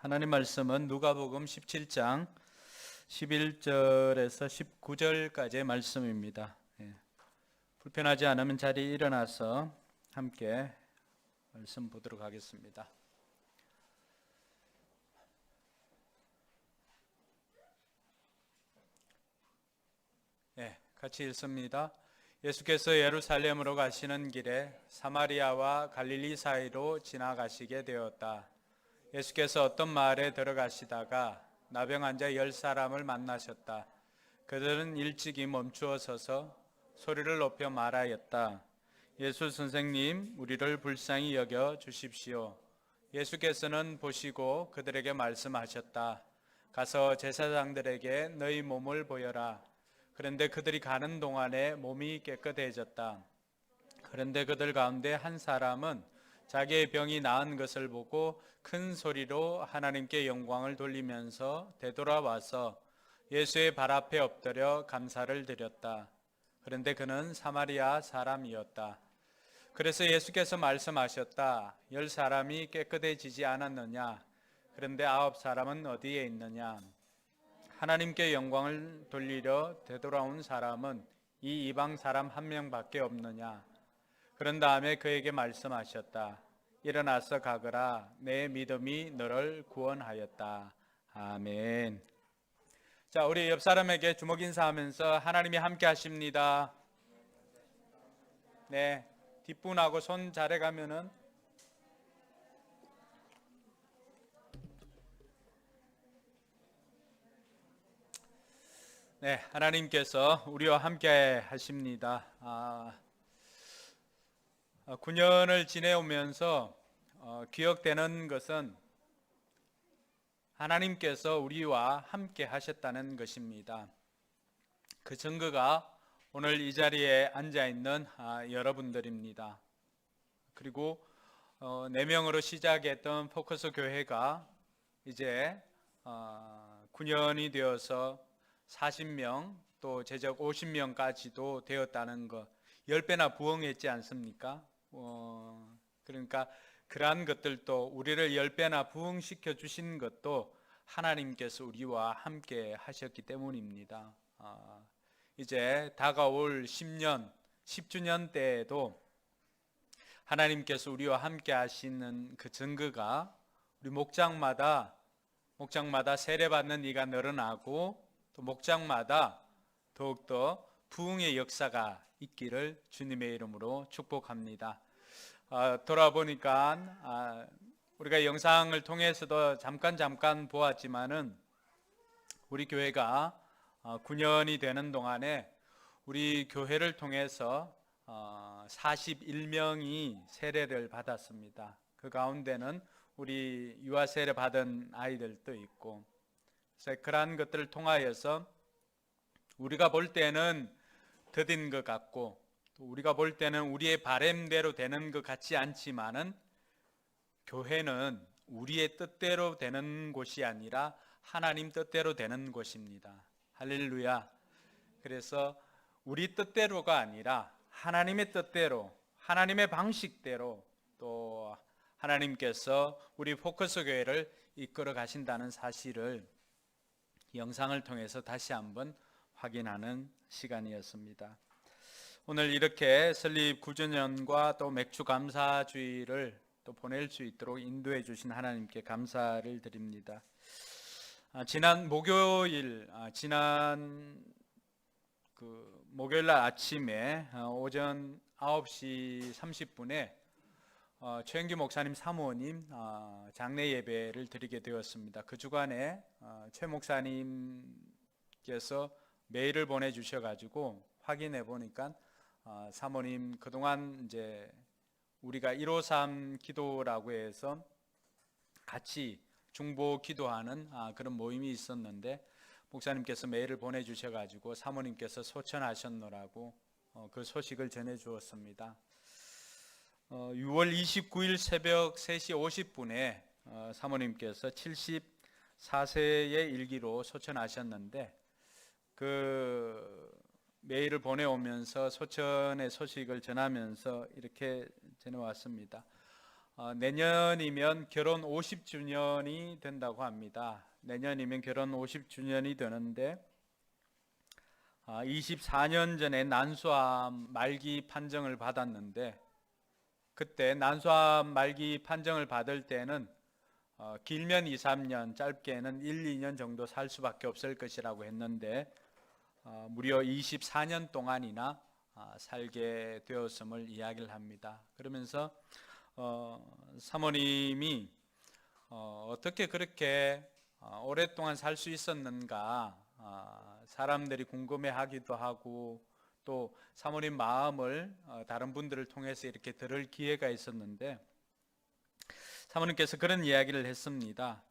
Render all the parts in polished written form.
하나님 말씀은 누가복음 17장 11절에서 19절까지의 말씀입니다. 불편하지 않으면 자리에 일어나서 함께 말씀 보도록 하겠습니다. 같이 읽습니다. 예수께서 예루살렘으로 가시는 길에 사마리아와 갈릴리 사이로 지나가시게 되었다. 예수께서 어떤 마을에 들어가시다가 나병 환자 10사람을 만나셨다. 그들은 일찍이 멈추어 서서 소리를 높여 말하였다. 예수 선생님, 우리를 불쌍히 여겨 주십시오. 예수께서는 보시고 그들에게 말씀하셨다. 가서 제사장들에게 너희 몸을 보여라. 그런데 그들이 가는 동안에 몸이 깨끗해졌다. 그런데 그들 가운데 한 사람은 자기의 병이 나은 것을 보고 큰 소리로 하나님께 영광을 돌리면서 되돌아와서 예수의 발 앞에 엎드려 감사를 드렸다. 그런데 그는 사마리아 사람이었다. 그래서 예수께서 말씀하셨다. 10사람이 깨끗해지지 않았느냐? 그런데 9사람은 어디에 있느냐? 하나님께 영광을 돌리려 되돌아온 사람은 이 이방 사람 한 명밖에 없느냐? 그런 다음에 그에게 말씀하셨다. 일어나서 가거라. 내 믿음이 너를 구원하였다. 아멘. 자, 우리 옆 사람에게 주먹 인사하면서 하나님이 함께 하십니다. 네, 뒷분하고 손 잘해가면은 네, 하나님께서 우리와 함께 하십니다. 9년을 지내오면서 기억되는 것은 하나님께서 우리와 함께 하셨다는 것입니다. 그 증거가 오늘 이 자리에 앉아있는 여러분들입니다. 그리고 4명으로 시작했던 포커스 교회가 이제 9년이 되어서 40명 또 제적 50명까지도 되었다는 것, 10배나 부흥했지 않습니까? 그러니까 그러한 것들도 우리를 10배나 부흥시켜 주신 것도 하나님께서 우리와 함께 하셨기 때문입니다. 이제 다가올 10년, 10주년 때에도 하나님께서 우리와 함께 하시는 그 증거가 우리 목장마다 세례받는 이가 늘어나고 또 목장마다 더욱더 부흥의 역사가 있기를 주님의 이름으로 축복합니다. 돌아보니까 우리가 영상을 통해서도 잠깐 보았지만은 우리 교회가 9년이 되는 동안에 우리 교회를 통해서 41명이 세례를 받았습니다. 그 가운데는 우리 유아 세례 받은 아이들도 있고, 그래서 그러한 것들을 통하여서 우리가 볼 때는 더딘 것 같고 또 우리가 볼 때는 우리의 바램대로 되는 것 같지 않지만은 교회는 우리의 뜻대로 되는 곳이 아니라 하나님 뜻대로 되는 곳입니다. 할렐루야. 그래서 우리 뜻대로가 아니라 하나님의 뜻대로, 하나님의 방식대로 또 하나님께서 우리 포커스 교회를 이끌어 가신다는 사실을 영상을 통해서 다시 한번 확인하는 시간이었습니다. 오늘 이렇게 설립 9주년과 또 맥주 감사주의를 또 보낼 수 있도록 인도해 주신 하나님께 감사를 드립니다. 지난 목요일 날 아침에 오전 9시 30분에 최영규 목사님 사모님 장례 예배를 드리게 되었습니다. 그 주간에 최 목사님께서 메일을 보내주셔가지고 확인해 보니까 사모님 그동안 이제 우리가 153 기도라고 해서 같이 중보 기도하는 그런 모임이 있었는데 목사님께서 메일을 보내주셔가지고 사모님께서 소천하셨노라고 그 소식을 전해주었습니다. 6월 29일 새벽 3시 50분에 사모님께서 74세의 일기로 소천하셨는데 그 메일을 보내오면서 소천의 소식을 전하면서 이렇게 전해왔습니다. 내년이면 결혼 50주년이 된다고 합니다. 내년이면 결혼 50주년이 되는데 24년 전에 난소암 말기 판정을 받았는데 그때 난소암 말기 판정을 받을 때는 길면 2, 3년, 짧게는 1, 2년 정도 살 수밖에 없을 것이라고 했는데 무려 24년 동안이나 살게 되었음을 이야기를 합니다. 그러면서 사모님이 어떻게 그렇게 오랫동안 살 수 있었는가 사람들이 궁금해하기도 하고 또 사모님 마음을 다른 분들을 통해서 이렇게 들을 기회가 있었는데 사모님께서 그런 이야기를 했습니다.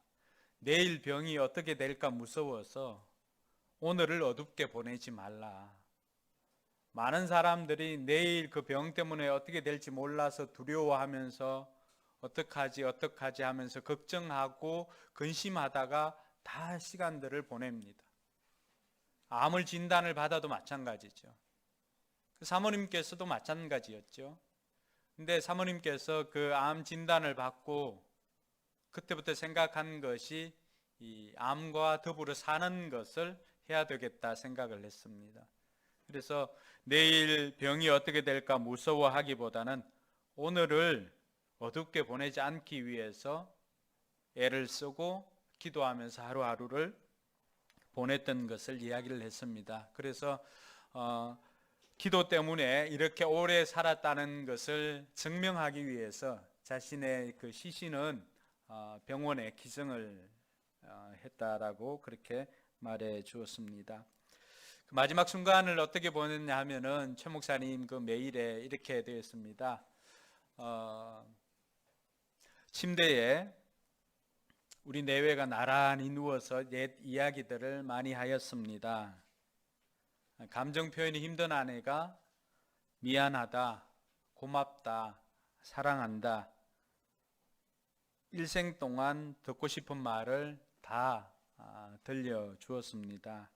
내일 병이 어떻게 될까 무서워서 오늘을 어둡게 보내지 말라. 많은 사람들이 내일 그 병 때문에 어떻게 될지 몰라서 두려워하면서 어떡하지 하면서 걱정하고 근심하다가 다 시간들을 보냅니다. 암을 진단을 받아도 마찬가지죠. 사모님께서도 마찬가지였죠. 근데 사모님께서 그 암 진단을 받고 그때부터 생각한 것이 이 암과 더불어 사는 것을 해야 되겠다 생각을 했습니다. 그래서 내일 병이 어떻게 될까 무서워하기보다는 오늘을 어둡게 보내지 않기 위해서 애를 쓰고 기도하면서 하루하루를 보냈던 것을 이야기를 했습니다. 그래서 기도 때문에 이렇게 오래 살았다는 것을 증명하기 위해서 자신의 그 시신은 병원에 기증을 했다라고 그렇게 말해 주었습니다. 그 마지막 순간을 어떻게 보냈냐 하면은 최 목사님 그 메일에 이렇게 되어 있습니다. 침대에 우리 내외가 나란히 누워서 옛 이야기들을 많이 하였습니다. 감정 표현이 힘든 아내가 미안하다, 고맙다, 사랑한다, 일생 동안 듣고 싶은 말을 다 들려주었습니다.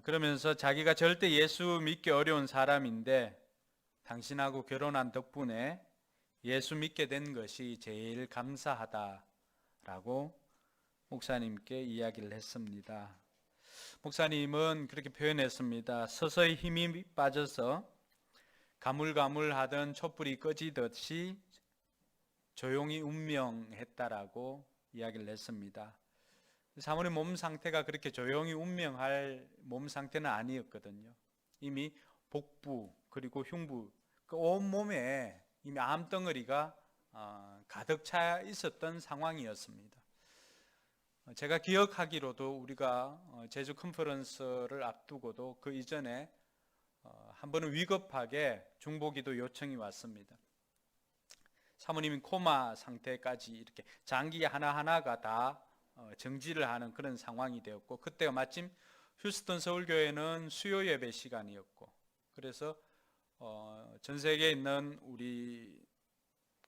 그러면서 자기가 절대 예수 믿기 어려운 사람인데 당신하고 결혼한 덕분에 예수 믿게 된 것이 제일 감사하다라고 목사님께 이야기를 했습니다. 목사님은 그렇게 표현했습니다. 서서히 힘이 빠져서 가물가물하던 촛불이 꺼지듯이 조용히 운명했다라고 이야기를 했습니다. 사모님 몸 상태가 그렇게 조용히 운명할 몸 상태는 아니었거든요. 이미 복부 그리고 흉부 그 온몸에 이미 암덩어리가 가득 차 있었던 상황이었습니다. 제가 기억하기로도 우리가 제주 컨퍼런스를 앞두고도 그 이전에 한 번은 위급하게 중보기도 요청이 왔습니다. 사모님이 코마 상태까지 이렇게 장기 하나하나가 다 정지를 하는 그런 상황이 되었고 그때가 마침 휴스턴 서울교회는 수요 예배 시간이었고 그래서 전 세계에 있는 우리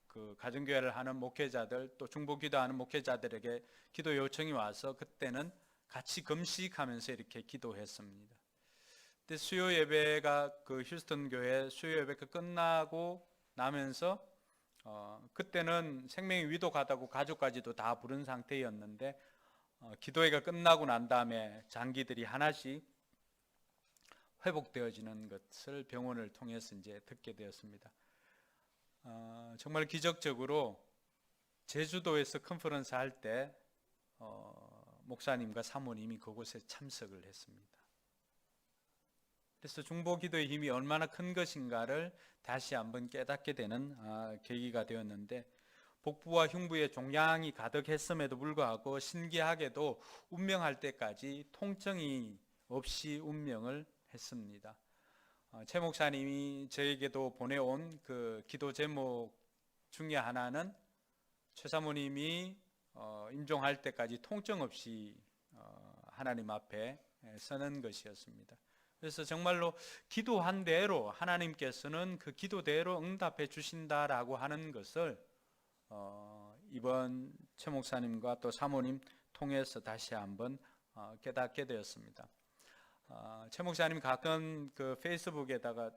그 가정교회를 하는 목회자들 또 중보기도하는 목회자들에게 기도 요청이 와서 그때는 같이 금식하면서 이렇게 기도했습니다. 근데 수요 예배가 그 휴스턴 교회 수요 예배가 끝나고 나면서 그때는 생명이 위독하다고 가족까지도 다 부른 상태였는데 기도회가 끝나고 난 다음에 장기들이 하나씩 회복되어지는 것을 병원을 통해서 이제 듣게 되었습니다. 정말 기적적으로 제주도에서 컨퍼런스 할 때 목사님과 사모님이 그곳에 참석을 했습니다. 그래서 중보기도의 힘이 얼마나 큰 것인가를 다시 한번 깨닫게 되는 계기가 되었는데 복부와 흉부에 종양이 가득했음에도 불구하고 신기하게도 운명할 때까지 통증이 없이 운명을 했습니다. 최 목사님이 저에게도 보내온 그 기도 제목 중에 하나는 최 사모님이 임종할 때까지 통증 없이 하나님 앞에 서는 것이었습니다. 그래서 정말로 기도한 대로 하나님께서는 그 기도대로 응답해 주신다라고 하는 것을 이번 최 목사님과 또 사모님 통해서 다시 한번 깨닫게 되었습니다. 최 목사님 가끔 그 페이스북에다가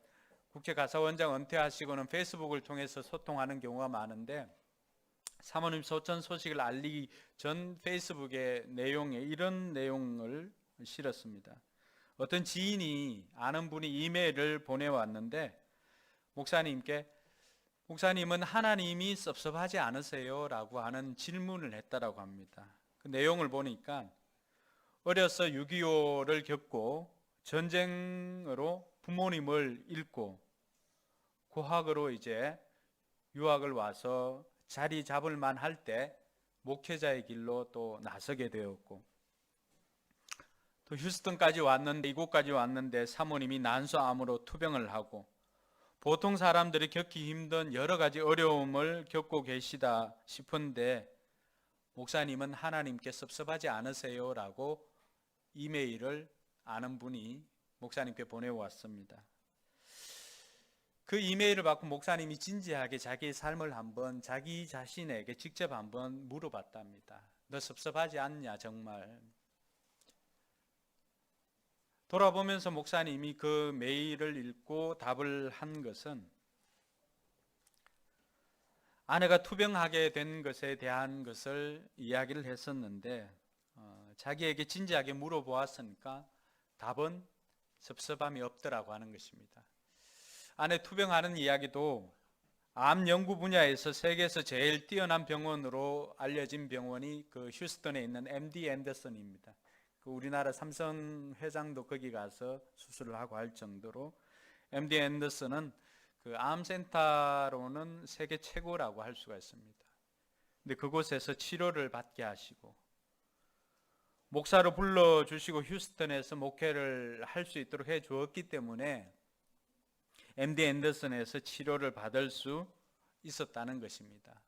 국제가사원장 은퇴하시고는 페이스북을 통해서 소통하는 경우가 많은데 사모님 소천 소식을 알리기 전 페이스북의 내용에 이런 내용을 실었습니다. 어떤 지인이 아는 분이 이메일을 보내왔는데 목사님은 하나님이 섭섭하지 않으세요? 라고 하는 질문을 했다라고 합니다. 그 내용을 보니까 어려서 6.25를 겪고 전쟁으로 부모님을 잃고 고학으로 이제 유학을 와서 자리 잡을 만할 때 목회자의 길로 또 나서게 되었고 또 휴스턴까지 왔는데 이곳까지 왔는데 사모님이 난소암으로 투병을 하고 보통 사람들이 겪기 힘든 여러 가지 어려움을 겪고 계시다 싶은데 목사님은 하나님께 섭섭하지 않으세요? 라고 이메일을 아는 분이 목사님께 보내왔습니다. 그 이메일을 받고 목사님이 진지하게 자기의 삶을 한번 자기 자신에게 직접 한번 물어봤답니다. 너 섭섭하지 않냐 정말? 돌아보면서 목사님이 그 메일을 읽고 답을 한 것은 아내가 투병하게 된 것에 대한 것을 이야기를 했었는데 자기에게 진지하게 물어보았으니까 답은 섭섭함이 없더라고 하는 것입니다. 아내 투병하는 이야기도 암 연구 분야에서 세계에서 제일 뛰어난 병원으로 알려진 병원이 그 휴스턴에 있는 MD 앤더슨입니다. 그 우리나라 삼성 회장도 거기 가서 수술을 하고 할 정도로 MD 앤더슨은 그 암센터로는 세계 최고라고 할 수가 있습니다. 근데 그곳에서 치료를 받게 하시고 목사로 불러주시고 휴스턴에서 목회를 할 수 있도록 해 주었기 때문에 MD 앤더슨에서 치료를 받을 수 있었다는 것입니다.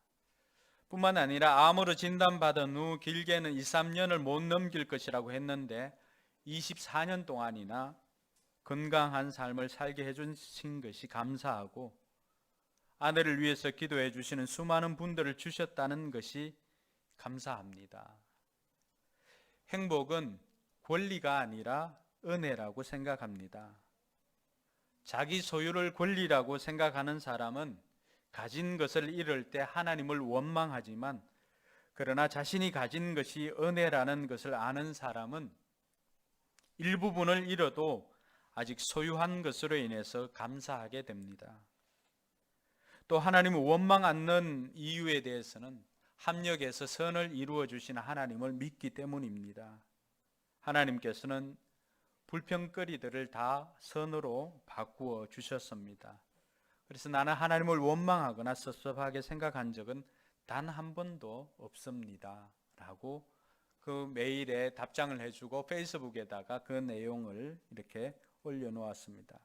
뿐만 아니라 암으로 진단받은 후 길게는 2, 3년을 못 넘길 것이라고 했는데 24년 동안이나 건강한 삶을 살게 해주신 것이 감사하고 아내를 위해서 기도해 주시는 수많은 분들을 주셨다는 것이 감사합니다. 행복은 권리가 아니라 은혜라고 생각합니다. 자기 소유를 권리라고 생각하는 사람은 가진 것을 잃을 때 하나님을 원망하지만 그러나 자신이 가진 것이 은혜라는 것을 아는 사람은 일부분을 잃어도 아직 소유한 것으로 인해서 감사하게 됩니다. 또 하나님을 원망 않는 이유에 대해서는 합력해서 선을 이루어 주시는 하나님을 믿기 때문입니다. 하나님께서는 불평거리들을 다 선으로 바꾸어 주셨습니다. 그래서 나는 하나님을 원망하거나 섭섭하게 생각한 적은 단 한 번도 없습니다. 라고 그 메일에 답장을 해주고 페이스북에다가 그 내용을 이렇게 올려놓았습니다.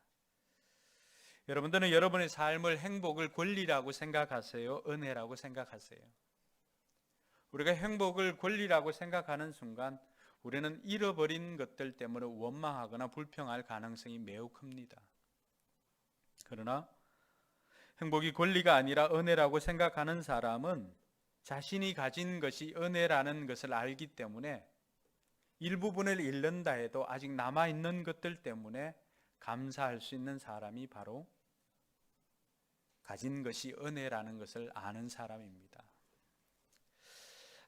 여러분들은 여러분의 삶을 행복을 권리라고 생각하세요? 은혜라고 생각하세요? 우리가 행복을 권리라고 생각하는 순간 우리는 잃어버린 것들 때문에 원망하거나 불평할 가능성이 매우 큽니다. 그러나 행복이 권리가 아니라 은혜라고 생각하는 사람은 자신이 가진 것이 은혜라는 것을 알기 때문에 일부분을 잃는다 해도 아직 남아있는 것들 때문에 감사할 수 있는 사람이 바로 가진 것이 은혜라는 것을 아는 사람입니다.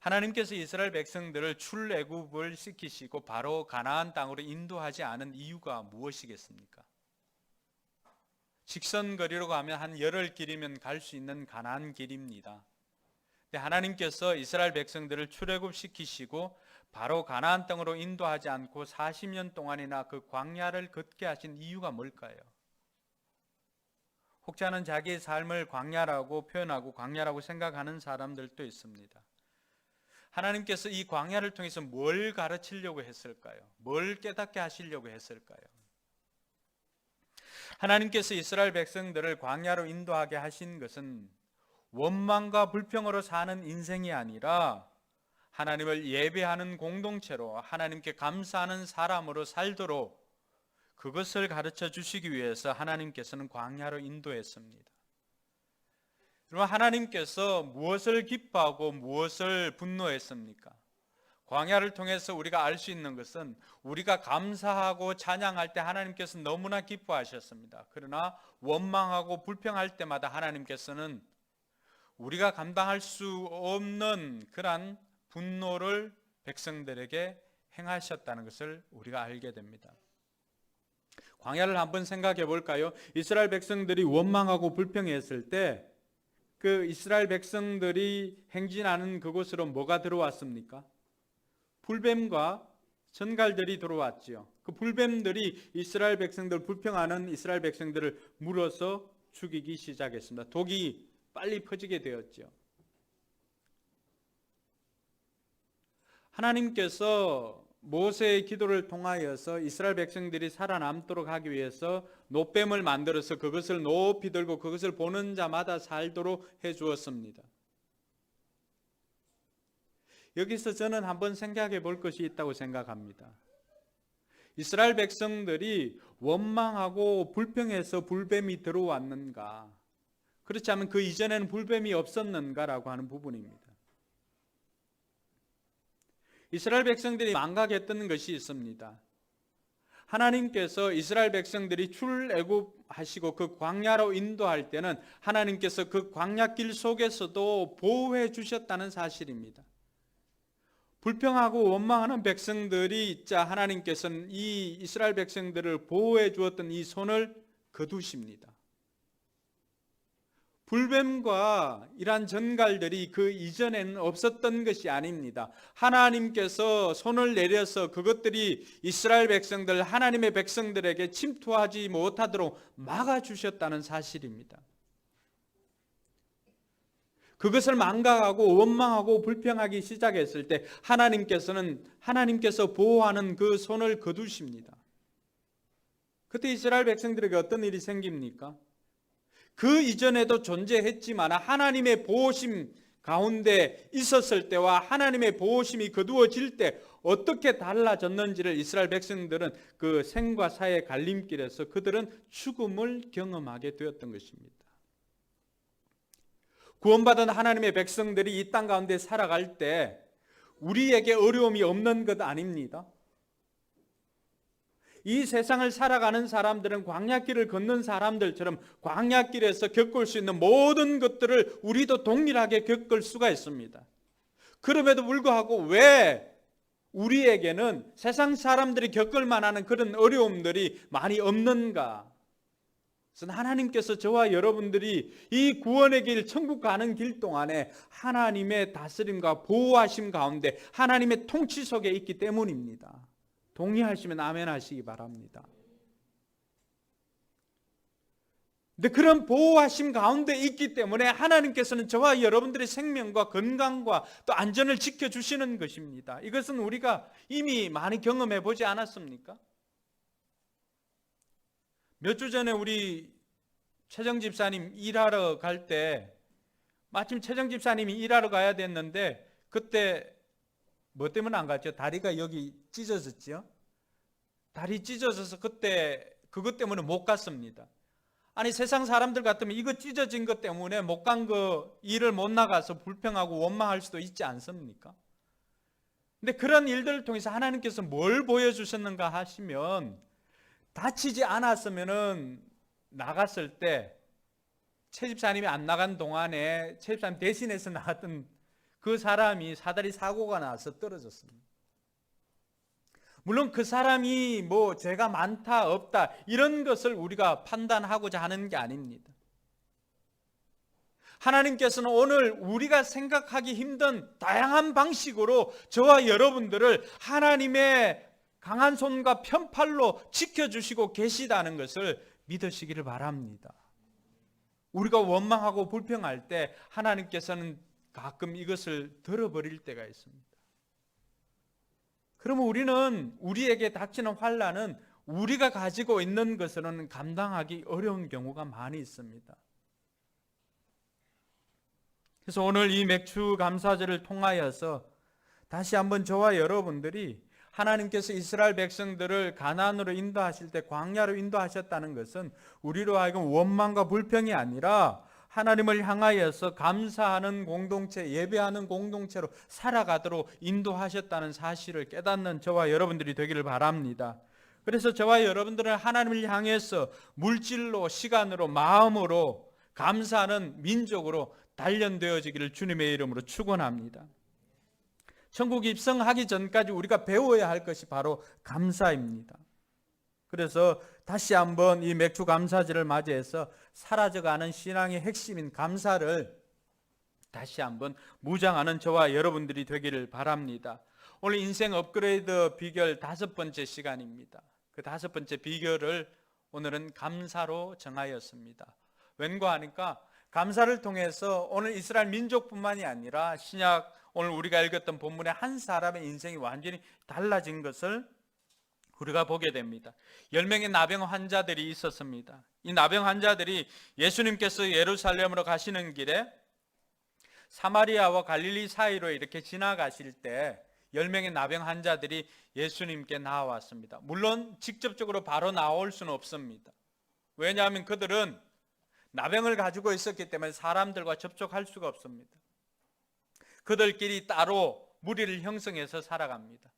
하나님께서 이스라엘 백성들을 출애굽을 시키시고 바로 가나안 땅으로 인도하지 않은 이유가 무엇이겠습니까? 직선거리로 가면 한 열흘 길이면 갈 수 있는 가나안 길입니다. 근데 하나님께서 이스라엘 백성들을 출애굽 시키시고 바로 가나안 땅으로 인도하지 않고 40년 동안이나 그 광야를 걷게 하신 이유가 뭘까요? 혹자는 자기의 삶을 광야라고 표현하고 광야라고 생각하는 사람들도 있습니다. 하나님께서 이 광야를 통해서 뭘 가르치려고 했을까요? 뭘 깨닫게 하시려고 했을까요? 하나님께서 이스라엘 백성들을 광야로 인도하게 하신 것은 원망과 불평으로 사는 인생이 아니라 하나님을 예배하는 공동체로 하나님께 감사하는 사람으로 살도록 그것을 가르쳐 주시기 위해서 하나님께서는 광야로 인도했습니다. 여러분, 하나님께서 무엇을 기뻐하고 무엇을 분노했습니까? 광야를 통해서 우리가 알 수 있는 것은 우리가 감사하고 찬양할 때 하나님께서 너무나 기뻐하셨습니다. 그러나 원망하고 불평할 때마다 하나님께서는 우리가 감당할 수 없는 그러한 분노를 백성들에게 행하셨다는 것을 우리가 알게 됩니다. 광야를 한번 생각해 볼까요? 이스라엘 백성들이 원망하고 불평했을 때 그 이스라엘 백성들이 행진하는 그곳으로 뭐가 들어왔습니까? 불뱀과 전갈들이 들어왔지요. 그 불뱀들이 이스라엘 백성들, 불평하는 이스라엘 백성들을 물어서 죽이기 시작했습니다. 독이 빨리 퍼지게 되었죠. 하나님께서 모세의 기도를 통하여서 이스라엘 백성들이 살아남도록 하기 위해서 놋뱀을 만들어서 그것을 높이 들고 그것을 보는 자마다 살도록 해 주었습니다. 여기서 저는 한번 생각해 볼 것이 있다고 생각합니다. 이스라엘 백성들이 원망하고 불평해서 불뱀이 들어왔는가? 그렇지 않으면 그 이전에는 불뱀이 없었는가라고 하는 부분입니다. 이스라엘 백성들이 망각했던 것이 있습니다. 하나님께서 이스라엘 백성들이 출애굽하시고 그 광야로 인도할 때는 하나님께서 그 광야길 속에서도 보호해 주셨다는 사실입니다. 불평하고 원망하는 백성들이 있자 하나님께서는 이 이스라엘 백성들을 보호해 주었던 이 손을 거두십니다. 불뱀과 이러한 전갈들이 그 이전에는 없었던 것이 아닙니다. 하나님께서 손을 내려서 그것들이 이스라엘 백성들, 하나님의 백성들에게 침투하지 못하도록 막아주셨다는 사실입니다. 그것을 망각하고 원망하고 불평하기 시작했을 때 하나님께서 보호하는 그 손을 거두십니다. 그때 이스라엘 백성들에게 어떤 일이 생깁니까? 그 이전에도 존재했지만 하나님의 보호심 가운데 있었을 때와 하나님의 보호심이 거두어질 때 어떻게 달라졌는지를 이스라엘 백성들은 그 생과 사의 갈림길에서 그들은 죽음을 경험하게 되었던 것입니다. 구원받은 하나님의 백성들이 이 땅 가운데 살아갈 때 우리에게 어려움이 없는 것 아닙니다. 이 세상을 살아가는 사람들은 광야길을 걷는 사람들처럼 광야길에서 겪을 수 있는 모든 것들을 우리도 동일하게 겪을 수가 있습니다. 그럼에도 불구하고 왜 우리에게는 세상 사람들이 겪을 만한 그런 어려움들이 많이 없는가? 그래서 하나님께서 저와 여러분들이 이 구원의 길, 천국 가는 길 동안에 하나님의 다스림과 보호하심 가운데 하나님의 통치 속에 있기 때문입니다. 동의하시면 아멘 하시기 바랍니다. 근데 그런 보호하심 가운데 있기 때문에 하나님께서는 저와 여러분들의 생명과 건강과 또 안전을 지켜주시는 것입니다. 이것은 우리가 이미 많이 경험해 보지 않았습니까? 몇 주 전에 우리 최정 집사님 일하러 갈 때 마침 최정 집사님이 일하러 가야 됐는데 그때 뭐 때문에 안 갔죠? 다리가 여기 찢어졌죠? 다리 찢어져서 그때 그것 때문에 못 갔습니다. 아니 세상 사람들 같으면 이거 찢어진 것 때문에 못 간 거 일을 못 나가서 불평하고 원망할 수도 있지 않습니까? 근데 그런 일들을 통해서 하나님께서 뭘 보여주셨는가 하시면 다치지 않았으면은 나갔을 때 최 집사님이 안 나간 동안에 최 집사님 대신해서 나갔던 그 사람이 사다리 사고가 나서 떨어졌습니다. 물론 그 사람이 뭐 죄가 많다 없다 이런 것을 우리가 판단하고자 하는 게 아닙니다. 하나님께서는 오늘 우리가 생각하기 힘든 다양한 방식으로 저와 여러분들을 하나님의 강한 손과 편팔로 지켜주시고 계시다는 것을 믿으시기를 바랍니다. 우리가 원망하고 불평할 때 하나님께서는 가끔 이것을 들어버릴 때가 있습니다. 그러면 우리는 우리에게 닥치는 환난은 우리가 가지고 있는 것으로는 감당하기 어려운 경우가 많이 있습니다. 그래서 오늘 이 맥주 감사절을 통하여서 다시 한번 저와 여러분들이 하나님께서 이스라엘 백성들을 가나안으로 인도하실 때 광야로 인도하셨다는 것은 우리로 하여금 원망과 불평이 아니라 하나님을 향하여서 감사하는 공동체, 예배하는 공동체로 살아가도록 인도하셨다는 사실을 깨닫는 저와 여러분들이 되기를 바랍니다. 그래서 저와 여러분들은 하나님을 향해서 물질로, 시간으로, 마음으로 감사하는 민족으로 단련되어지기를 주님의 이름으로 축원합니다. 천국 입성하기 전까지 우리가 배워야 할 것이 바로 감사입니다. 그래서 다시 한번 이 맥주 감사절을 맞이해서 사라져가는 신앙의 핵심인 감사를 다시 한번 무장하는 저와 여러분들이 되기를 바랍니다. 오늘 인생 업그레이드 비결 5번째 시간입니다. 그 5번째 비결을 오늘은 감사로 정하였습니다. 왠가 하니까 감사를 통해서 오늘 이스라엘 민족뿐만이 아니라 신약 오늘 우리가 읽었던 본문의 한 사람의 인생이 완전히 달라진 것을 우리가 보게 됩니다. 10명의 나병 환자들이 있었습니다. 이 나병 환자들이 예수님께서 예루살렘으로 가시는 길에 사마리아와 갈릴리 사이로 이렇게 지나가실 때 10명의 나병 환자들이 예수님께 나와왔습니다. 물론 직접적으로 바로 나올 수는 없습니다. 왜냐하면 그들은 나병을 가지고 있었기 때문에 사람들과 접촉할 수가 없습니다. 그들끼리 따로 무리를 형성해서 살아갑니다.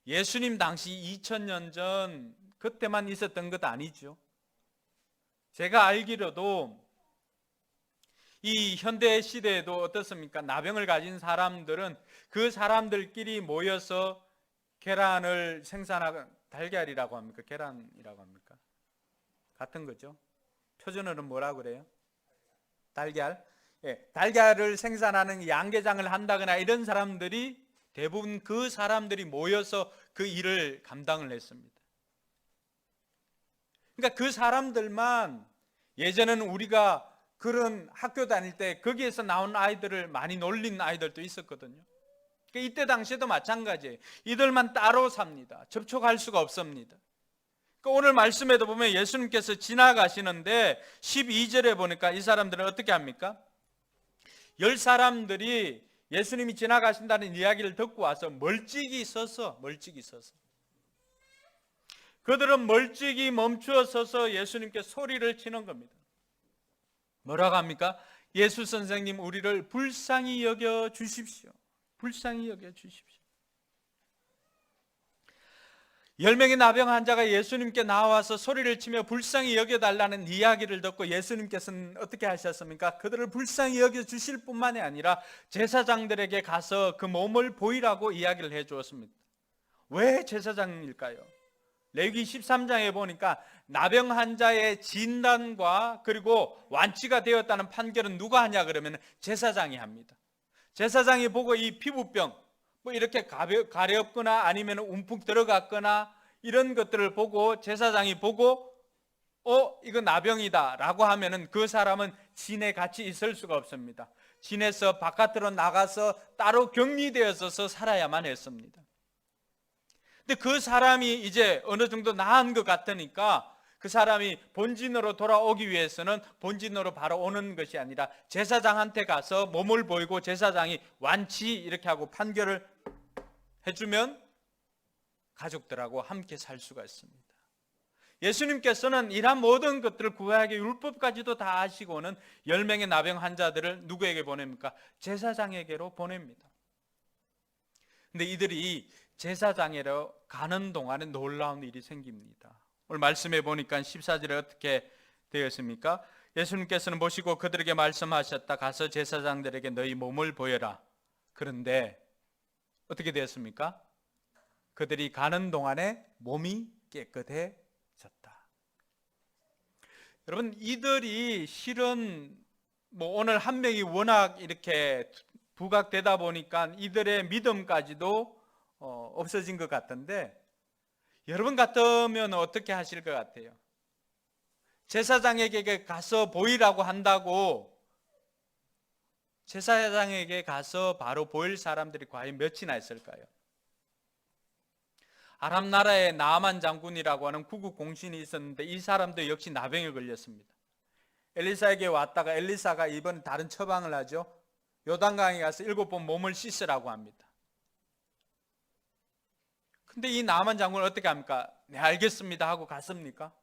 예수님 당시 2000년 전 그때만 있었던 것 아니죠. 제가 알기로도 이 현대 시대에도 어떻습니까? 나병을 가진 사람들은 그 사람들끼리 모여서 계란을 생산하고, 달걀이라고 합니까? 계란이라고 합니까? 같은 거죠. 표준어는 뭐라고 그래요? 달걀. 달걀을 생산하는 양계장을 한다거나 이런 사람들이 대부분 그 사람들이 모여서 그 일을 감당을 했습니다. 그러니까 그 사람들만, 예전에는 우리가 그런 학교 다닐 때 거기에서 나온 아이들을 많이 놀린 아이들도 있었거든요. 그러니까 이때 당시에도 마찬가지예요. 이들만 따로 삽니다. 접촉할 수가 없습니다. 그러니까 오늘 말씀에도 보면 예수님께서 지나가시는데 12절에 보니까 이 사람들은 어떻게 합니까? 10사람들이 예수님이 지나가신다는 이야기를 듣고 와서 멀찍이 서서 그들은 멀찍이 멈추어 서서 예수님께 소리를 치는 겁니다. 뭐라고 합니까? 예수 선생님, 우리를 불쌍히 여겨 주십시오. 불쌍히 여겨 주십시오. 10명의 나병 환자가 예수님께 나와서 소리를 치며 불쌍히 여겨달라는 이야기를 듣고 예수님께서는 어떻게 하셨습니까? 그들을 불쌍히 여겨주실 뿐만이 아니라 제사장들에게 가서 그 몸을 보이라고 이야기를 해주었습니다. 왜 제사장일까요? 레위기 13장에 보니까 나병 환자의 진단과 그리고 완치가 되었다는 판결은 누가 하냐 그러면 제사장이 합니다. 제사장이 보고 이 피부병, 뭐 이렇게 가렵거나 아니면 움푹 들어갔거나 이런 것들을 보고 제사장이 보고 이거 나병이다 라고 하면은 그 사람은 진에 같이 있을 수가 없습니다. 진에서 바깥으로 나가서 따로 격리되어서 살아야만 했습니다. 근데 그 사람이 이제 어느 정도 나은 것 같으니까 그 사람이 본진으로 돌아오기 위해서는 본진으로 바로 오는 것이 아니라 제사장한테 가서 몸을 보이고 제사장이 완치 이렇게 하고 판결을 해주면 가족들하고 함께 살 수가 있습니다. 예수님께서는 이러한 모든 것들을 구약의 율법까지도 다 아시고는 10명의 나병 환자들을 누구에게 보냅니까? 제사장에게로 보냅니다. 근데 이들이 제사장에로 가는 동안에 놀라운 일이 생깁니다. 오늘 말씀해 보니까 14절에 어떻게 되어 있습니까? 예수님께서는 보시고 그들에게 말씀하셨다. 가서 제사장들에게 너희 몸을 보여라. 그런데 어떻게 되었습니까? 그들이 가는 동안에 몸이 깨끗해졌다. 여러분, 이들이 실은 오늘 한 명이 워낙 이렇게 부각되다 보니까 이들의 믿음까지도 없어진 것 같은데, 여러분 같으면 어떻게 하실 것 같아요? 제사장에게 가서 보이라고 한다고 제사장에게 가서 바로 보일 사람들이 과연 몇이나 있을까요? 아람 나라의 나아만 장군이라고 하는 구국 공신이 있었는데 이 사람도 역시 나병에 걸렸습니다. 엘리사에게 왔다가 엘리사가 이번에 다른 처방을 하죠. 요단강에 가서 7번 몸을 씻으라고 합니다. 근데 이 나아만 장군은 어떻게 합니까? 네, 알겠습니다 하고 갔습니까?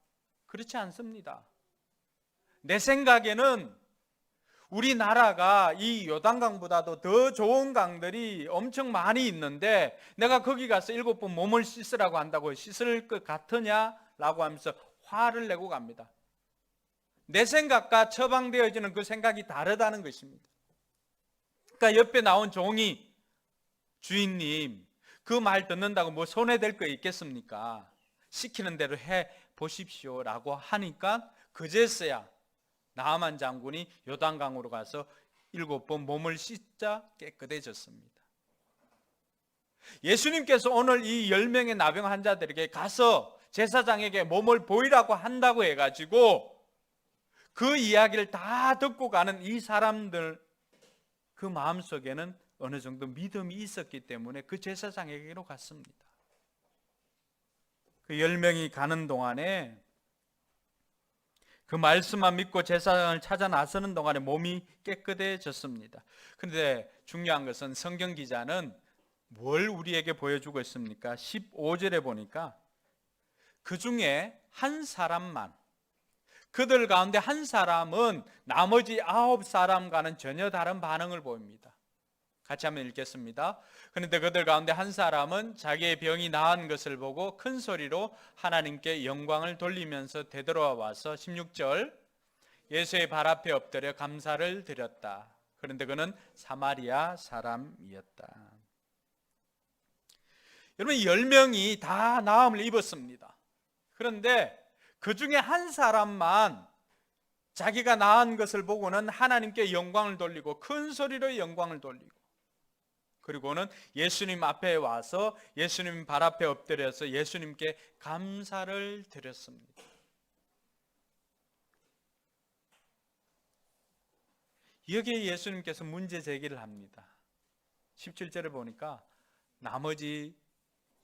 그렇지 않습니다. 내 생각에는 우리나라가 이 요단강보다도 더 좋은 강들이 엄청 많이 있는데 내가 거기 가서 7번 몸을 씻으라고 한다고 씻을 것 같으냐라고 하면서 화를 내고 갑니다. 내 생각과 처방되어지는 그 생각이 다르다는 것입니다. 그러니까 옆에 나온 종이 주인님 그 말 듣는다고 뭐 손해될 거 있겠습니까? 시키는 대로 해 보십시오 라고 하니까 그제서야 나아만 장군이 요단강으로 가서 7번 몸을 씻자 깨끗해졌습니다. 예수님께서 오늘 이 10명의 나병 환자들에게 가서 제사장에게 몸을 보이라고 한다고 해가지고 그 이야기를 다 듣고 가는 이 사람들 그 마음속에는 어느 정도 믿음이 있었기 때문에 그 제사장에게로 갔습니다. 그 10명이 가는 동안에 그 말씀만 믿고 제사장을 찾아 나서는 동안에 몸이 깨끗해졌습니다. 그런데 중요한 것은 성경 기자는 뭘 우리에게 보여주고 있습니까? 15절에 보니까 그 중에 한 사람만, 그들 가운데 한 사람은 나머지 9사람과는 전혀 다른 반응을 보입니다. 같이 한번 읽겠습니다. 그런데 그들 가운데 한 사람은 자기의 병이 나은 것을 보고 큰 소리로 하나님께 영광을 돌리면서 되돌아와서 16절 예수의 발 앞에 엎드려 감사를 드렸다. 그런데 그는 사마리아 사람이었다. 여러분 10명이 다 나음을 입었습니다. 그런데 그 중에 한 사람만 자기가 나은 것을 보고는 하나님께 영광을 돌리고 큰 소리로 영광을 돌리고 그리고는 예수님 앞에 와서 예수님 발 앞에 엎드려서 예수님께 감사를 드렸습니다. 여기에 예수님께서 문제 제기를 합니다. 17절을 보니까 나머지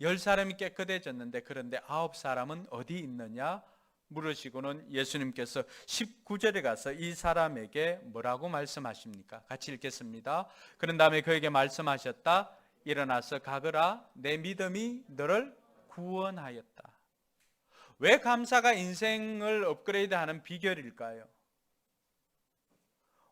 10사람이 깨끗해졌는데 그런데 9사람은 어디 있느냐 물으시고는 예수님께서 19절에 가서 이 사람에게 뭐라고 말씀하십니까? 같이 읽겠습니다. 그런 다음에 그에게 말씀하셨다. 일어나서 가거라. 내 믿음이 너를 구원하였다. 왜 감사가 인생을 업그레이드하는 비결일까요?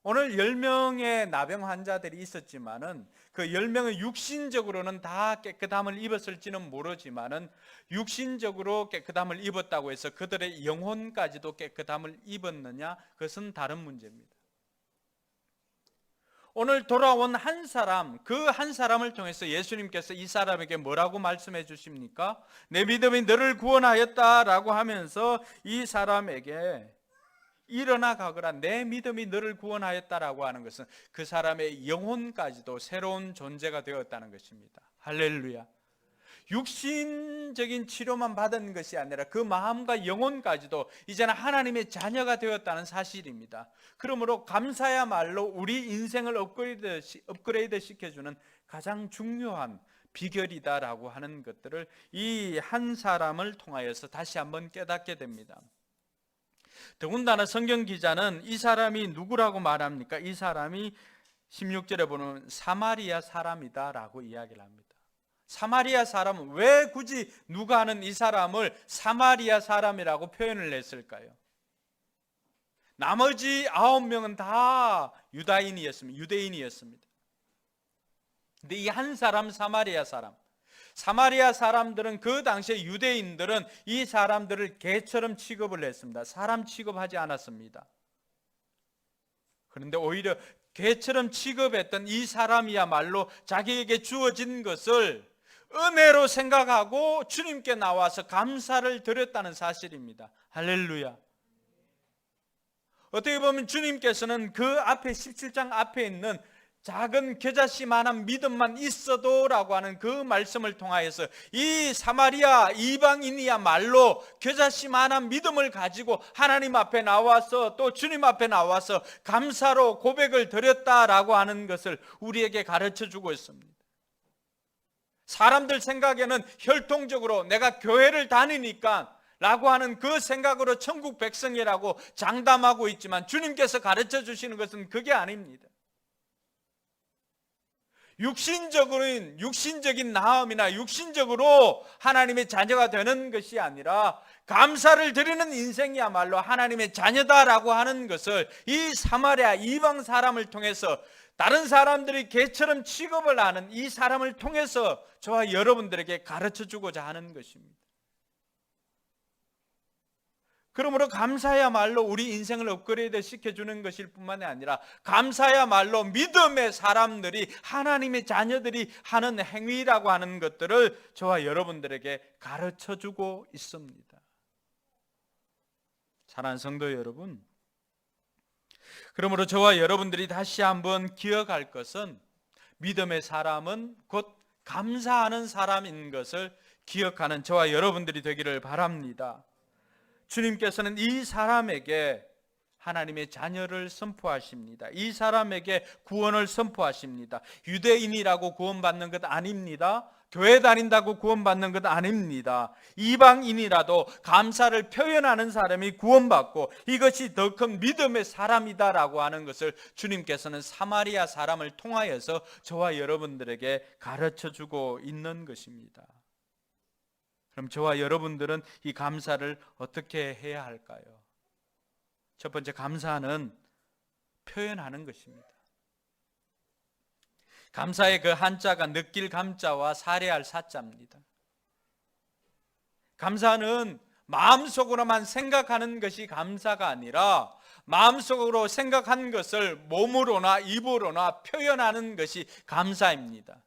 오늘 10명의 나병 환자들이 있었지만은 그 10명은 육신적으로는 다 깨끗함을 입었을지는 모르지만은 육신적으로 깨끗함을 입었다고 해서 그들의 영혼까지도 깨끗함을 입었느냐? 그것은 다른 문제입니다. 오늘 돌아온 한 사람, 그 한 사람을 통해서 예수님께서 이 사람에게 뭐라고 말씀해 주십니까? 내 믿음이 너를 구원하였다라고 하면서 이 사람에게 일어나 가거라. 내 믿음이 너를 구원하였다라고 하는 것은 그 사람의 영혼까지도 새로운 존재가 되었다는 것입니다. 할렐루야. 육신적인 치료만 받은 것이 아니라 그 마음과 영혼까지도 이제는 하나님의 자녀가 되었다는 사실입니다. 그러므로 감사야말로 우리 인생을 업그레이드 시켜주는 가장 중요한 비결이다라고 하는 것들을 이 한 사람을 통하여서 다시 한번 깨닫게 됩니다. 더군다나 성경 기자는 이 사람이 누구라고 말합니까? 이 사람이 16절에 보면 사마리아 사람이다 라고 이야기를 합니다. 사마리아 사람은 왜 굳이 누가는 이 사람을 사마리아 사람이라고 표현을 했을까요? 나머지 9명은 다 유대인이었습니다. 근데 이 한 사람 사마리아 사람들은 그 당시에 유대인들은 이 사람들을 개처럼 취급을 했습니다. 사람 취급하지 않았습니다. 그런데 오히려 개처럼 취급했던 이 사람이야말로 자기에게 주어진 것을 은혜로 생각하고 주님께 나와서 감사를 드렸다는 사실입니다. 할렐루야. 어떻게 보면 주님께서는 그 앞에 17장 앞에 있는 작은 겨자씨만한 믿음만 있어도 라고 하는 그 말씀을 통하여서 이 사마리아 이방인이야말로 겨자씨만한 믿음을 가지고 하나님 앞에 나와서 또 주님 앞에 나와서 감사로 고백을 드렸다라고 하는 것을 우리에게 가르쳐 주고 있습니다. 사람들 생각에는 혈통적으로 내가 교회를 다니니까 라고 하는 그 생각으로 천국 백성이라고 장담하고 있지만 주님께서 가르쳐 주시는 것은 그게 아닙니다. 육신적인 마음이나 육신적으로 하나님의 자녀가 되는 것이 아니라 감사를 드리는 인생이야말로 하나님의 자녀다라고 하는 것을 이 사마리아 이방 사람을 통해서, 다른 사람들이 개처럼 취급을 하는 이 사람을 통해서 저와 여러분들에게 가르쳐 주고자 하는 것입니다. 그러므로 감사야말로 우리 인생을 업그레이드 시켜주는 것일 뿐만이 아니라 감사야말로 믿음의 사람들이, 하나님의 자녀들이 하는 행위라고 하는 것들을 저와 여러분들에게 가르쳐주고 있습니다. 사랑하는 성도 여러분, 그러므로 저와 여러분들이 다시 한번 기억할 것은 믿음의 사람은 곧 감사하는 사람인 것을 기억하는 저와 여러분들이 되기를 바랍니다. 주님께서는 이 사람에게 하나님의 자녀를 선포하십니다. 이 사람에게 구원을 선포하십니다. 유대인이라고 구원받는 것 아닙니다. 교회 다닌다고 구원받는 것 아닙니다. 이방인이라도 감사를 표현하는 사람이 구원받고 이것이 더 큰 믿음의 사람이다라고 하는 것을 주님께서는 사마리아 사람을 통하여서 저와 여러분들에게 가르쳐주고 있는 것입니다. 그럼 저와 여러분들은 이 감사를 어떻게 해야 할까요? 첫 번째, 감사는 표현하는 것입니다. 감사의 그 한자가 느낄 감자와 사례할 사자입니다. 감사는 마음속으로만 생각하는 것이 감사가 아니라 마음속으로 생각한 것을 몸으로나 입으로나 표현하는 것이 감사입니다.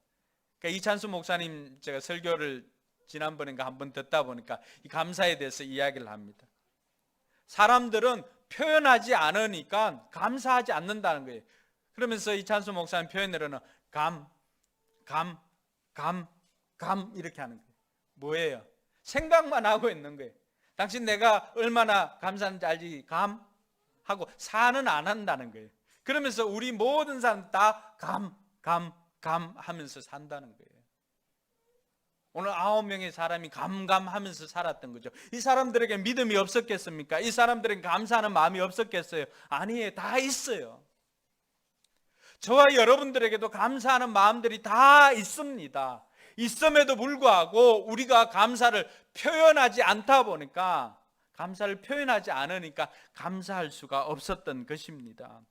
그러니까 이찬수 목사님 제가 설교를 지난번인가 한번 듣다 보니까 이 감사에 대해서 이야기를 합니다. 사람들은 표현하지 않으니까 감사하지 않는다는 거예요. 그러면서 이찬수 목사님 표현으로는 감 이렇게 하는 거예요. 뭐예요? 생각만 하고 있는 거예요. 당신 내가 얼마나 감사한지 알지? 감 하고 사는 안 한다는 거예요. 그러면서 우리 모든 사람 다 감 하면서 산다는 거예요. 오늘 9명의 사람이 감감하면서 살았던 거죠. 이 사람들에게 믿음이 없었겠습니까? 이 사람들에게 감사하는 마음이 없었겠어요? 아니에요. 다 있어요. 저와 여러분들에게도 감사하는 마음들이 다 있습니다. 있음에도 불구하고 우리가 감사를 표현하지 않다 보니까, 감사를 표현하지 않으니까 감사할 수가 없었던 것입니다.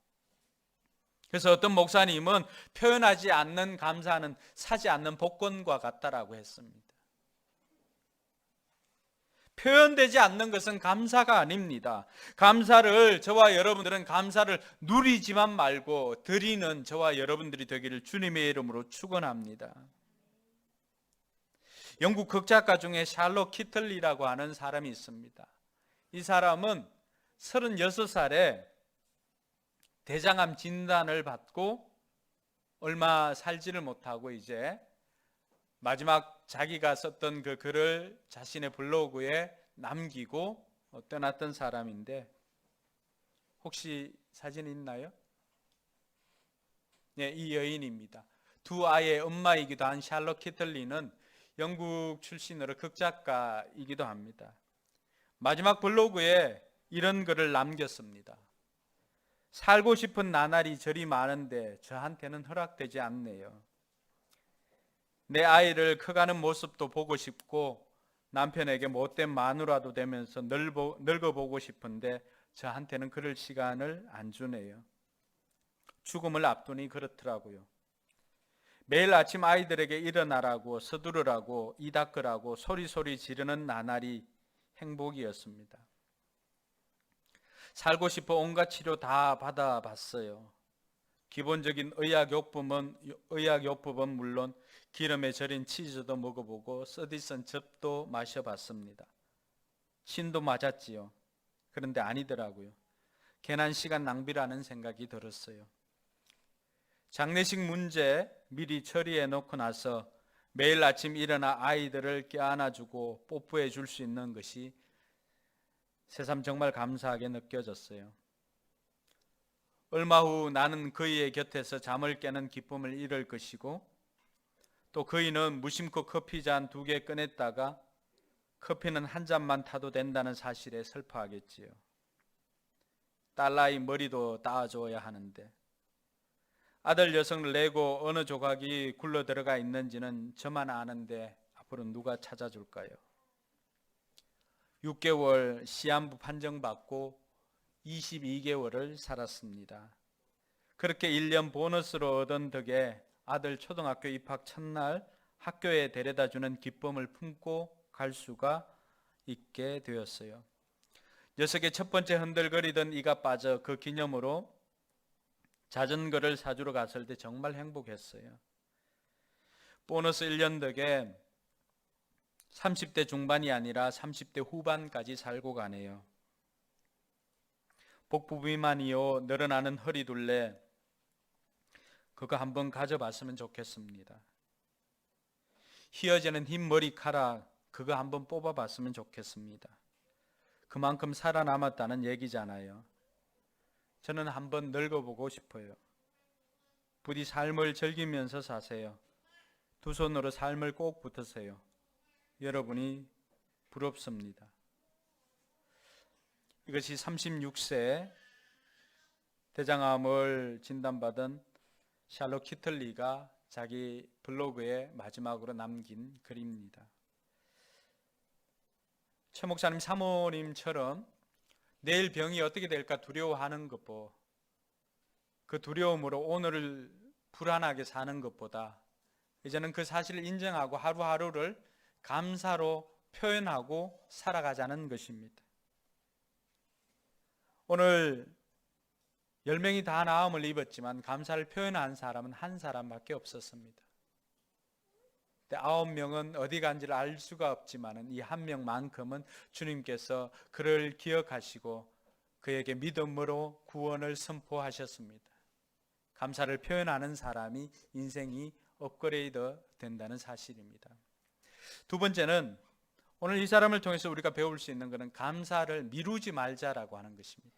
그래서 어떤 목사님은 표현하지 않는 감사는 사지 않는 복권과 같다라고 했습니다. 표현되지 않는 것은 감사가 아닙니다. 감사를, 저와 여러분들은 감사를 누리지만 말고 드리는 저와 여러분들이 되기를 주님의 이름으로 축원합니다. 영국 극작가 중에 샬롯 키틀리라고 하는 사람이 있습니다. 이 사람은 36살에 대장암 진단을 받고 얼마 살지를 못하고 이제 마지막 자기가 썼던 그 글을 자신의 블로그에 남기고 떠났던 사람인데, 혹시 사진 있나요? 네, 이 여인입니다. 두 아이의 엄마이기도 한 샬롯 키틀리는 영국 출신으로 극작가이기도 합니다. 마지막 블로그에 이런 글을 남겼습니다. 살고 싶은 나날이 저리 많은데 저한테는 허락되지 않네요. 내 아이를 커가는 모습도 보고 싶고 남편에게 못된 마누라도 되면서 늙어보고 싶은데 저한테는 그럴 시간을 안 주네요. 죽음을 앞두니 그렇더라고요. 매일 아침 아이들에게 일어나라고 서두르라고 이 닦으라고 소리소리 지르는 나날이 행복이었습니다. 살고 싶어 온갖 치료 다 받아봤어요. 기본적인 의학요법은 물론 기름에 절인 치즈도 먹어보고 서디슨 즙도 마셔봤습니다. 신도 맞았지요. 그런데 아니더라고요. 괜한 시간 낭비라는 생각이 들었어요. 장례식 문제 미리 처리해 놓고 나서 매일 아침 일어나 아이들을 껴안아주고 뽀뽀해 줄 수 있는 것이 새삼 정말 감사하게 느껴졌어요. 얼마 후 나는 그이의 곁에서 잠을 깨는 기쁨을 잃을 것이고, 또 그이는 무심코 커피 잔 2개 꺼냈다가 커피는 한 잔만 타도 된다는 사실에 슬퍼하겠지요. 딸아이 머리도 따줘야 하는데 아들 여성을 내고 어느 조각이 굴러 들어가 있는지는 저만 아는데 앞으로 누가 찾아줄까요? 6개월 시한부 판정받고 22개월을 살았습니다. 그렇게 1년 보너스로 얻은 덕에 아들 초등학교 입학 첫날 학교에 데려다주는 기쁨을 품고 갈 수가 있게 되었어요. 녀석의 첫 번째 흔들거리던 이가 빠져 그 기념으로 자전거를 사주러 갔을 때 정말 행복했어요. 보너스 1년 덕에 30대 중반이 아니라 30대 후반까지 살고 가네요. 복부 비만이요 늘어나는 허리둘레 그거 한번 가져봤으면 좋겠습니다. 휘어지는 흰 머리카락 그거 한번 뽑아봤으면 좋겠습니다. 그만큼 살아남았다는 얘기잖아요. 저는 한번 늙어보고 싶어요. 부디 삶을 즐기면서 사세요. 두 손으로 삶을 꼭 붙으세요. 여러분이 부럽습니다. 이것이 36세 대장암을 진단받은 샬롯 키틀리가 자기 블로그에 마지막으로 남긴 글입니다. 최 목사님 사모님처럼 내일 병이 어떻게 될까 두려워하는 것보 그 두려움으로 오늘을 불안하게 사는 것보다 이제는 그 사실을 인정하고 하루하루를 감사로 표현하고 살아가자는 것입니다. 오늘 10명이 다 나음을 입었지만 감사를 표현한 사람은 한 사람밖에 없었습니다. 9명은 어디 간지를 알 수가 없지만 이 한 명만큼은 주님께서 그를 기억하시고 그에게 믿음으로 구원을 선포하셨습니다. 감사를 표현하는 사람이 인생이 업그레이드 된다는 사실입니다. 두 번째는 오늘 이 사람을 통해서 우리가 배울 수 있는 것은 감사를 미루지 말자라고 하는 것입니다.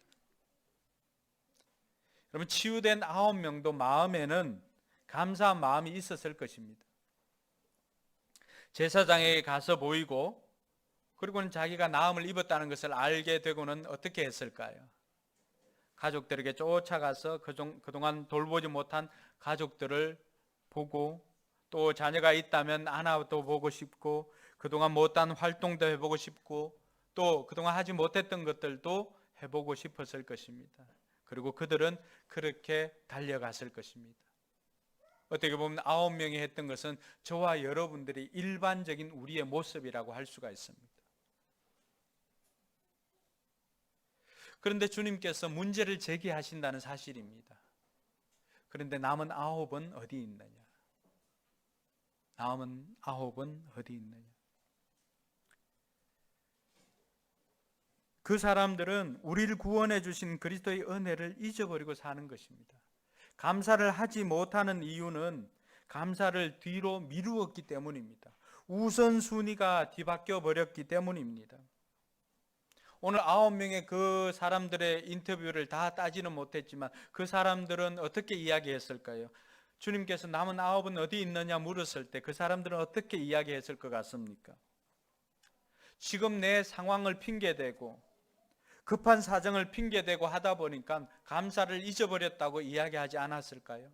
여러분 치유된 9명도 마음에는 감사한 마음이 있었을 것입니다. 제사장에게 가서 보이고 그리고는 자기가 나음을 입었다는 것을 알게 되고는 어떻게 했을까요? 가족들에게 쫓아가서 그동안 돌보지 못한 가족들을 보고 또 자녀가 있다면 하나도 보고 싶고 그동안 못한 활동도 해보고 싶고 또 그동안 하지 못했던 것들도 해보고 싶었을 것입니다. 그리고 그들은 그렇게 달려갔을 것입니다. 어떻게 보면 9명이 했던 것은 저와 여러분들이 일반적인 우리의 모습이라고 할 수가 있습니다. 그런데 주님께서 문제를 제기하신다는 사실입니다. 그런데 남은 9은 어디 있느냐? 남은 9은 어디 있느냐? 그 사람들은 우리를 구원해 주신 그리스도의 은혜를 잊어버리고 사는 것입니다. 감사를 하지 못하는 이유는 감사를 뒤로 미루었기 때문입니다. 우선순위가 뒤바뀌어 버렸기 때문입니다. 오늘 9명의 그 사람들의 인터뷰를 다 따지는 못했지만 그 사람들은 어떻게 이야기했을까요? 주님께서 남은 9은 어디 있느냐 물었을 때 그 사람들은 어떻게 이야기했을 것 같습니까? 지금 내 상황을 핑계대고 급한 사정을 핑계대고 하다 보니까 감사를 잊어버렸다고 이야기하지 않았을까요?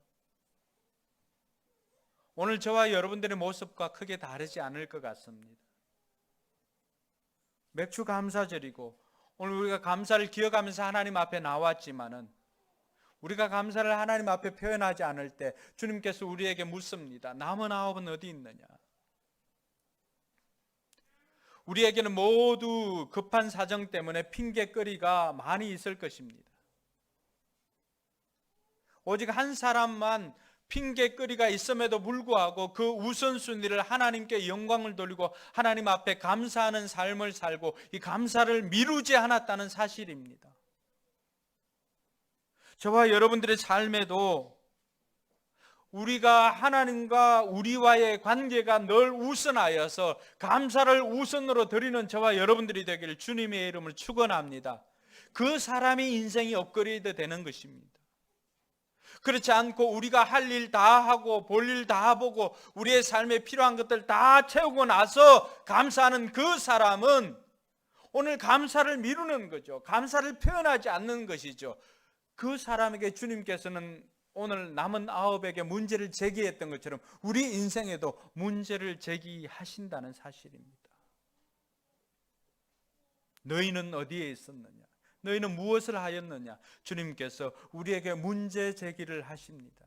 오늘 저와 여러분들의 모습과 크게 다르지 않을 것 같습니다. 맥주 감사절이고 오늘 우리가 감사를 기억하면서 하나님 앞에 나왔지만은 우리가 감사를 하나님 앞에 표현하지 않을 때 주님께서 우리에게 묻습니다. 남은 9은 어디 있느냐? 우리에게는 모두 급한 사정 때문에 핑계거리가 많이 있을 것입니다. 오직 한 사람만 핑계거리가 있음에도 불구하고 그 우선순위를 하나님께 영광을 돌리고 하나님 앞에 감사하는 삶을 살고 이 감사를 미루지 않았다는 사실입니다. 저와 여러분들의 삶에도 우리가 하나님과 우리와의 관계가 늘 우선하여서 감사를 우선으로 드리는 저와 여러분들이 되기를 주님의 이름을 축원합니다. 그 사람이 인생이 업그레이드 되는 것입니다. 그렇지 않고 우리가 할 일 다 하고 볼 일 다 보고 우리의 삶에 필요한 것들 다 채우고 나서 감사하는 그 사람은 오늘 감사를 미루는 거죠. 감사를 표현하지 않는 것이죠. 그 사람에게 주님께서는 오늘 남은 9에게 문제를 제기했던 것처럼 우리 인생에도 문제를 제기하신다는 사실입니다. 너희는 어디에 있었느냐? 너희는 무엇을 하였느냐? 주님께서 우리에게 문제 제기를 하십니다.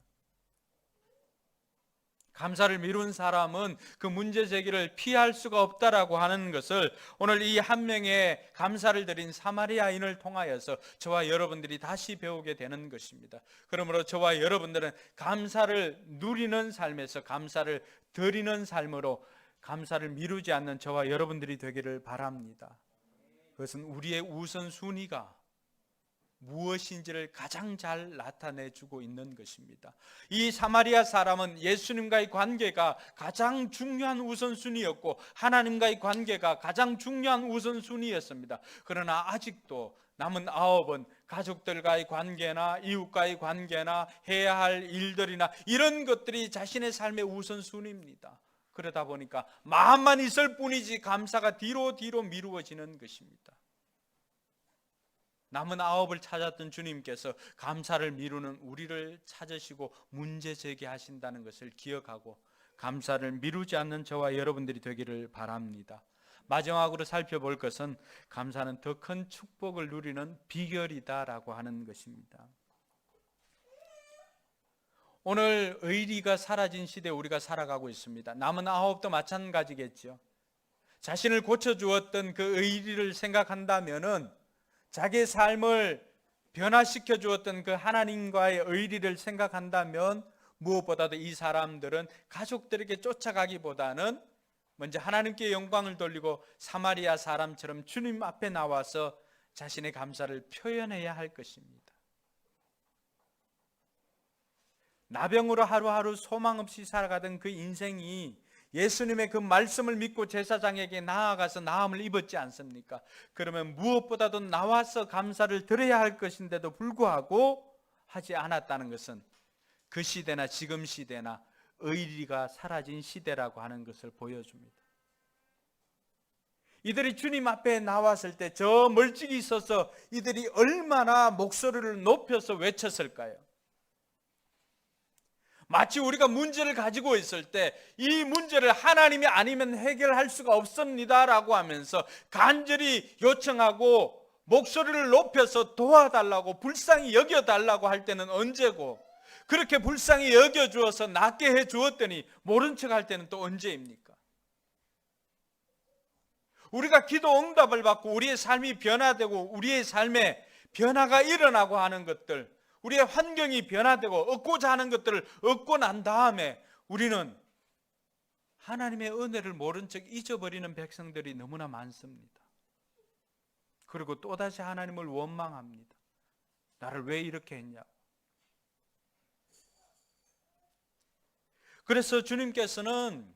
감사를 미룬 사람은 그 문제 제기를 피할 수가 없다라고 하는 것을 오늘 이 한 명의 감사를 드린 사마리아인을 통하여서 저와 여러분들이 다시 배우게 되는 것입니다. 그러므로 저와 여러분들은 감사를 누리는 삶에서 감사를 드리는 삶으로 감사를 미루지 않는 저와 여러분들이 되기를 바랍니다. 그것은 우리의 우선순위가 무엇인지를 가장 잘 나타내주고 있는 것입니다. 이 사마리아 사람은 예수님과의 관계가 가장 중요한 우선순위였고 하나님과의 관계가 가장 중요한 우선순위였습니다. 그러나 아직도 남은 9은 가족들과의 관계나 이웃과의 관계나 해야 할 일들이나 이런 것들이 자신의 삶의 우선순위입니다. 그러다 보니까 마음만 있을 뿐이지 감사가 뒤로 미루어지는 것입니다. 남은 9을 찾았던 주님께서 감사를 미루는 우리를 찾으시고 문제 제기하신다는 것을 기억하고 감사를 미루지 않는 저와 여러분들이 되기를 바랍니다. 마지막으로 살펴볼 것은 감사는 더 큰 축복을 누리는 비결이다라고 하는 것입니다. 오늘 의리가 사라진 시대에 우리가 살아가고 있습니다. 남은 9도 마찬가지겠죠. 자신을 고쳐주었던 그 의리를 생각한다면은 자기의 삶을 변화시켜 주었던 그 하나님과의 의리를 생각한다면 무엇보다도 이 사람들은 가족들에게 쫓아가기보다는 먼저 하나님께 영광을 돌리고 사마리아 사람처럼 주님 앞에 나와서 자신의 감사를 표현해야 할 것입니다. 나병으로 하루하루 소망 없이 살아가던 그 인생이 예수님의 그 말씀을 믿고 제사장에게 나아가서 나음을 입었지 않습니까? 그러면 무엇보다도 나와서 감사를 드려야 할 것인데도 불구하고 하지 않았다는 것은 그 시대나 지금 시대나 의리가 사라진 시대라고 하는 것을 보여줍니다. 이들이 주님 앞에 나왔을 때 저 멀찍이 있어서 이들이 얼마나 목소리를 높여서 외쳤을까요? 마치 우리가 문제를 가지고 있을 때 이 문제를 하나님이 아니면 해결할 수가 없습니다라고 하면서 간절히 요청하고 목소리를 높여서 도와달라고 불쌍히 여겨달라고 할 때는 언제고, 그렇게 불쌍히 여겨주어서 낫게 해주었더니 모른 척할 때는 또 언제입니까? 우리가 기도 응답을 받고 우리의 삶이 변화되고 우리의 삶에 변화가 일어나고 하는 것들, 우리의 환경이 변화되고 얻고자 하는 것들을 얻고 난 다음에 우리는 하나님의 은혜를 모른 척 잊어버리는 백성들이 너무나 많습니다. 그리고 또다시 하나님을 원망합니다. 나를 왜 이렇게 했냐고. 그래서 주님께서는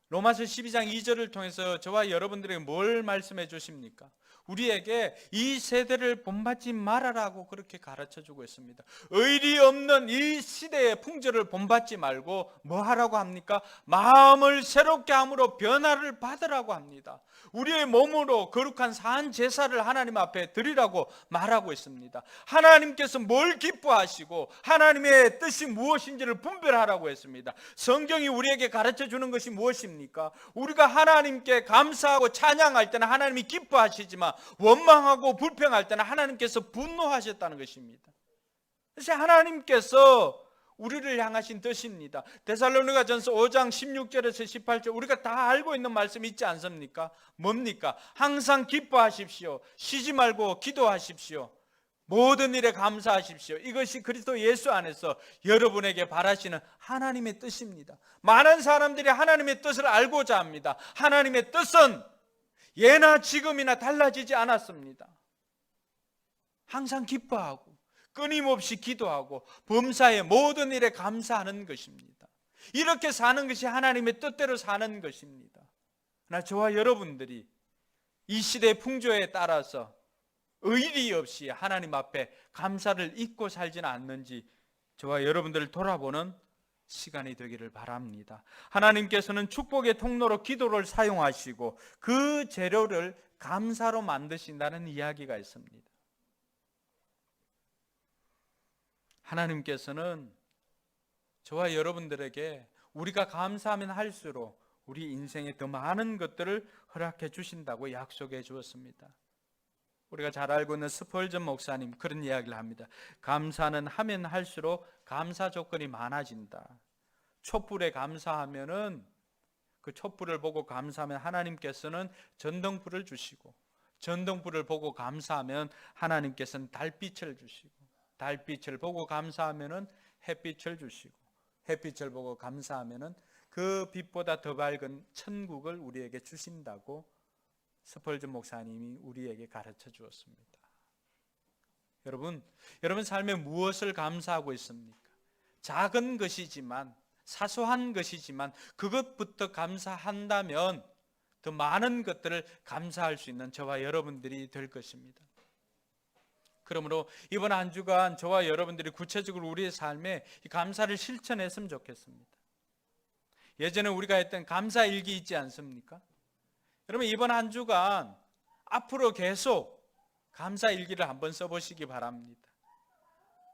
로마서 12장 2절을 통해서 저와 여러분들에게 뭘 말씀해 주십니까? 우리에게 이 세대를 본받지 말아라고 그렇게 가르쳐주고 있습니다. 의리 없는 이 시대의 풍조를 본받지 말고 뭐 하라고 합니까? 마음을 새롭게 함으로 변화를 받으라고 합니다. 우리의 몸으로 거룩한 산 제사를 하나님 앞에 드리라고 말하고 있습니다. 하나님께서 뭘 기뻐하시고 하나님의 뜻이 무엇인지를 분별하라고 했습니다. 성경이 우리에게 가르쳐주는 것이 무엇입니까? 우리가 하나님께 감사하고 찬양할 때는 하나님이 기뻐하시지만 원망하고 불평할 때는 하나님께서 분노하셨다는 것입니다. 그래서 하나님께서 우리를 향하신 뜻입니다. 데살로니가전서 5장 16절에서 18절 우리가 다 알고 있는 말씀이 있지 않습니까? 뭡니까? 항상 기뻐하십시오. 쉬지 말고 기도하십시오. 모든 일에 감사하십시오. 이것이 그리스도 예수 안에서 여러분에게 바라시는 하나님의 뜻입니다. 많은 사람들이 하나님의 뜻을 알고자 합니다. 하나님의 뜻은 예나 지금이나 달라지지 않았습니다. 항상 기뻐하고 끊임없이 기도하고 범사의 모든 일에 감사하는 것입니다. 이렇게 사는 것이 하나님의 뜻대로 사는 것입니다. 그러나 저와 여러분들이 이 시대의 풍조에 따라서 의리 없이 하나님 앞에 감사를 잊고 살지는 않는지 저와 여러분들을 돌아보는 시간이 되기를 바랍니다. 하나님께서는 축복의 통로로 기도를 사용하시고 그 재료를 감사로 만드신다는 이야기가 있습니다. 하나님께서는 저와 여러분들에게 우리가 감사하면 할수록 우리 인생에 더 많은 것들을 허락해 주신다고 약속해 주었습니다. 우리가 잘 알고 있는 스펄전 목사님 그런 이야기를 합니다. 감사는 하면 할수록 감사 조건이 많아진다. 촛불에 감사하면은 그 촛불을 보고 감사하면 하나님께서는 전등불을 주시고, 전등불을 보고 감사하면 하나님께서는 달빛을 주시고, 달빛을 보고 감사하면은 햇빛을 주시고, 햇빛을 보고 감사하면은 그 빛보다 더 밝은 천국을 우리에게 주신다고 스펄전 목사님이 우리에게 가르쳐 주었습니다. 여러분 삶에 무엇을 감사하고 있습니까? 작은 것이지만, 사소한 것이지만 그것부터 감사한다면 더 많은 것들을 감사할 수 있는 저와 여러분들이 될 것입니다. 그러므로 이번 한 주간 저와 여러분들이 구체적으로 우리의 삶에 이 감사를 실천했으면 좋겠습니다. 예전에 우리가 했던 감사일기 있지 않습니까? 여러분 이번 한 주간 앞으로 계속 감사일기를 한번 써보시기 바랍니다.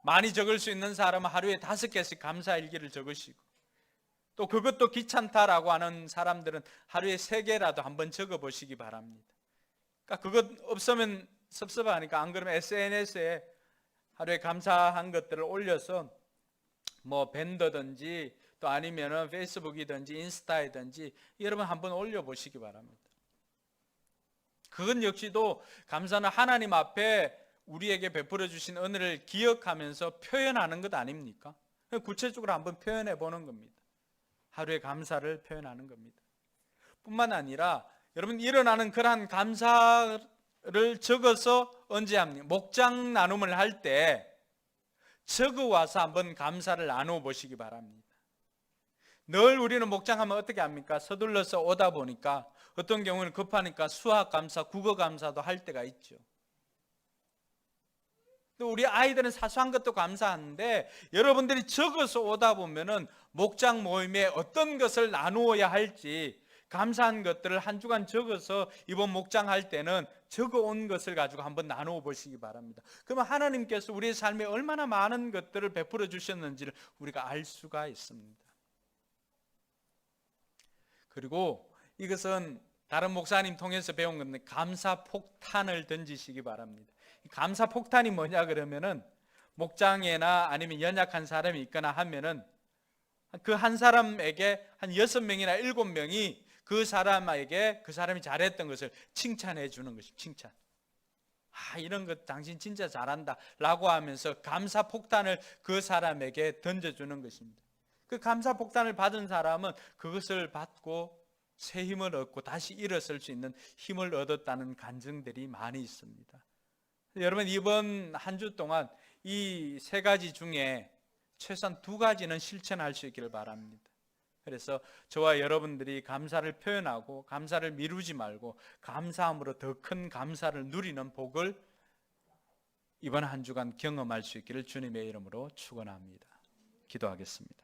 많이 적을 수 있는 사람은 하루에 5개씩 감사일기를 적으시고, 또 그것도 귀찮다라고 하는 사람들은 하루에 3개라도 한번 적어보시기 바랍니다. 그러니까 그것 없으면 섭섭하니까 안 그러면 SNS에 하루에 감사한 것들을 올려서 뭐 밴더든지 또 아니면은 페이스북이든지 인스타이든지 여러분 한번 올려보시기 바랍니다. 그건 역시도 감사는 하나님 앞에 우리에게 베풀어 주신 은혜를 기억하면서 표현하는 것 아닙니까? 구체적으로 한번 표현해 보는 겁니다. 하루의 감사를 표현하는 겁니다. 뿐만 아니라 여러분 일어나는 그러한 감사를 적어서 언제 합니까? 목장 나눔을 할 때 적어와서 한번 감사를 나누어 보시기 바랍니다. 늘 우리는 목장하면 어떻게 합니까? 서둘러서 오다 보니까 어떤 경우는 급하니까 수학 감사, 국어 감사도 할 때가 있죠. 또 우리 아이들은 사소한 것도 감사하는데 여러분들이 적어서 오다 보면은 목장 모임에 어떤 것을 나누어야 할지 감사한 것들을 한 주간 적어서 이번 목장 할 때는 적어온 것을 가지고 한번 나누어 보시기 바랍니다. 그러면 하나님께서 우리의 삶에 얼마나 많은 것들을 베풀어 주셨는지를 우리가 알 수가 있습니다. 그리고 이것은 다른 목사님 통해서 배운 건데 감사 폭탄을 던지시기 바랍니다. 감사 폭탄이 뭐냐 그러면은 목장에나 아니면 연약한 사람이 있거나 하면은 그 한 사람에게 한 6명이나 7명이 그 사람에게 그 사람이 잘했던 것을 칭찬해 주는 것입니다. 칭찬. 이런 것 당신 진짜 잘한다 라고 하면서 감사 폭탄을 그 사람에게 던져주는 것입니다. 그 감사 폭탄을 받은 사람은 그것을 받고 새 힘을 얻고 다시 일어설 수 있는 힘을 얻었다는 간증들이 많이 있습니다. 여러분 이번 한 주 동안 이 3가지 중에 최소한 2가지는 실천할 수 있기를 바랍니다. 그래서 저와 여러분들이 감사를 표현하고 감사를 미루지 말고 감사함으로 더 큰 감사를 누리는 복을 이번 한 주간 경험할 수 있기를 주님의 이름으로 축원합니다. 기도하겠습니다.